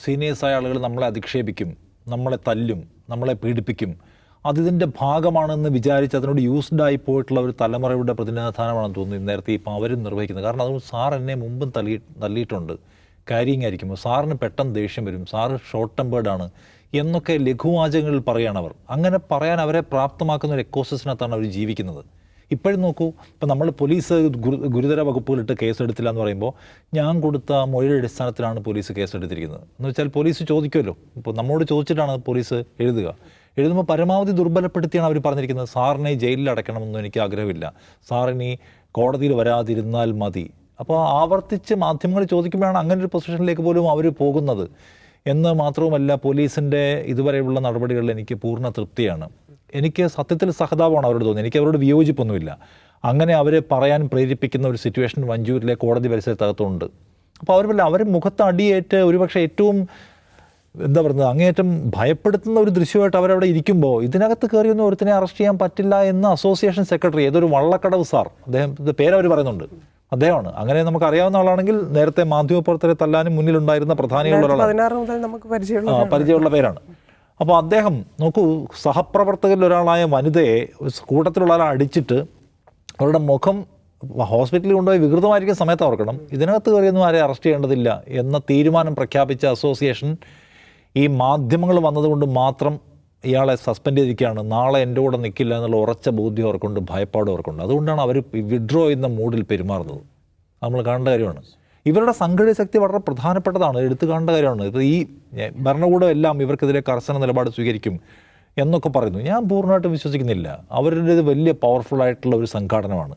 സീനിയേഴ്സായ ആളുകൾ നമ്മളെ അധിക്ഷേപിക്കും, നമ്മളെ തല്ലും, നമ്മളെ പീഡിപ്പിക്കും, അതിൻ്റെ ഭാഗമാണെന്ന് വിചാരിച്ച് അതിനോട് യൂസ്ഡായി പോയിട്ടുള്ള ഒരു തലമുറയുടെ പ്രതിനിധാനമാണെന്ന് തോന്നുന്നു നേരത്തെ ഇപ്പോൾ അവരും നിർവഹിക്കുന്നത്. കാരണം അതുകൊണ്ട് സാർ എന്നെ മുമ്പും തല്ലിയിട്ടുണ്ട്, കാരിങ് ആയിരിക്കുമ്പോൾ സാറിന് പെട്ടെന്ന് ദേഷ്യം വരും, സാറ് ഷോർട്ട് ടെമ്പേർഡാണ് എന്നൊക്കെ ലഘുവാചകങ്ങളിൽ പറയുകയാണ് അവർ. അങ്ങനെ പറയാൻ അവരെ പ്രാപ്തമാക്കുന്ന ഒരു എക്കോസിസ്റ്റത്തിനകത്താണ് അവർ ജീവിക്കുന്നത്. ഇപ്പോഴും നോക്കൂ, ഇപ്പം നമ്മൾ പോലീസ് ഗുരുതര വകുപ്പുകളിട്ട് കേസെടുത്തില്ല എന്ന് പറയുമ്പോൾ ഞാൻ കൊടുത്ത മൊഴിയുടെ അടിസ്ഥാനത്തിലാണ് പോലീസ് കേസെടുത്തിരിക്കുന്നത് എന്ന് വെച്ചാൽ പോലീസ് ചോദിക്കുമല്ലോ. ഇപ്പോൾ നമ്മോട് ചോദിച്ചിട്ടാണ് പോലീസ് എഴുതുമ്പോൾ പരമാവധി ദുർബലപ്പെടുത്തിയാണ് അവർ പറഞ്ഞിരിക്കുന്നത്. സാറിനെ ജയിലിൽ അടയ്ക്കണമെന്നും എനിക്ക് ആഗ്രഹമില്ല, സാറിനി കോടതിയിൽ വരാതിരുന്നാൽ മതി. അപ്പോൾ ആവർത്തിച്ച് മാധ്യമങ്ങൾ ചോദിക്കുമ്പോഴാണ് അങ്ങനെ ഒരു പൊസിഷനിലേക്ക് പോലും അവർ പോകുന്നത് എന്ന് മാത്രവുമല്ല, പോലീസിൻ്റെ ഇതുവരെയുള്ള നടപടികളിൽ എനിക്ക് പൂർണ്ണ തൃപ്തിയാണ്. എനിക്ക് സത്യത്തിൽ സഹതാപമാണ് അവരോട് തോന്നുന്നത്. എനിക്ക് അവരോട് വിയോജിപ്പൊന്നുമില്ല. അങ്ങനെ അവരെ പറയാൻ പ്രേരിപ്പിക്കുന്ന ഒരു സിറ്റുവേഷൻ വഞ്ചൂരിലെ കോടതി പരിസരത്തകത്തുണ്ട്. അപ്പോൾ അവർ മുഖത്ത് അടിയേറ്റ് ഒരുപക്ഷെ ഏറ്റവും അങ്ങേയറ്റം ഭയപ്പെടുത്തുന്ന ഒരു ദൃശ്യമായിട്ട് അവരവിടെ ഇരിക്കുമ്പോൾ ഇതിനകത്ത് കയറിയൊന്നും ഒരുത്തിനെ അറസ്റ്റ് ചെയ്യാൻ പറ്റില്ല എന്ന് അസോസിയേഷൻ സെക്രട്ടറി ഏതൊരു വള്ളക്കടവ് സാർ, അദ്ദേഹത്തിൻ്റെ പേരവർ പറയുന്നുണ്ട്, അദ്ദേഹമാണ്. അങ്ങനെ നമുക്ക് അറിയാവുന്ന ആളാണെങ്കിൽ നേരത്തെ മാധ്യമപ്രവർത്തകരെ തല്ലാനും മുന്നിലുണ്ടായിരുന്ന പരിചയമുള്ള പേരാണ്. അപ്പോൾ അദ്ദേഹം നോക്കൂ, സഹപ്രവർത്തകരിൽ ഒരാളായ വനിതയെ കൂട്ടത്തിലുള്ള ആളെ അടിച്ചിട്ട് അവരുടെ മുഖം ഹോസ്പിറ്റലിൽ കൊണ്ടുപോയി വികൃതമായിരിക്കുന്ന സമയത്ത് ഓർക്കണം, ഇതിനകത്ത് കയറിയൊന്നും ആരെ അറസ്റ്റ് ചെയ്യേണ്ടതില്ല എന്ന തീരുമാനം പ്രഖ്യാപിച്ച അസോസിയേഷൻ ഈ മാധ്യമങ്ങൾ വന്നതുകൊണ്ട് മാത്രം ഇയാളെ സസ്പെൻഡ് ചെയ്തിരിക്കുകയാണ്. നാളെ എൻ്റെ കൂടെ നിൽക്കില്ല എന്നുള്ള ഉറച്ച ബോധ്യം അവർക്കുണ്ട്, ഭയപ്പാടും അവർക്കുണ്ട്. അതുകൊണ്ടാണ് അവർ വിഡ്രോ ചെയ്യുന്ന മൂഡിൽ പെരുമാറുന്നത്. നമ്മൾ കാണേണ്ട കാര്യമാണ്. ഇവരുടെ സംഘടന ശക്തി വളരെ പ്രധാനപ്പെട്ടതാണ്, എടുത്തു കാണേണ്ട കാര്യമാണ്. ഇപ്പോൾ ഈ ഭരണകൂടം എല്ലാം ഇവർക്കെതിരെ കർശന നിലപാട് സ്വീകരിക്കും എന്നൊക്കെ പറയുന്നു. ഞാൻ പൂർണ്ണമായിട്ടും വിശ്വസിക്കുന്നില്ല. അവരുടേത് വലിയ പവർഫുള്ളായിട്ടുള്ള ഒരു സംഘാടനമാണ്.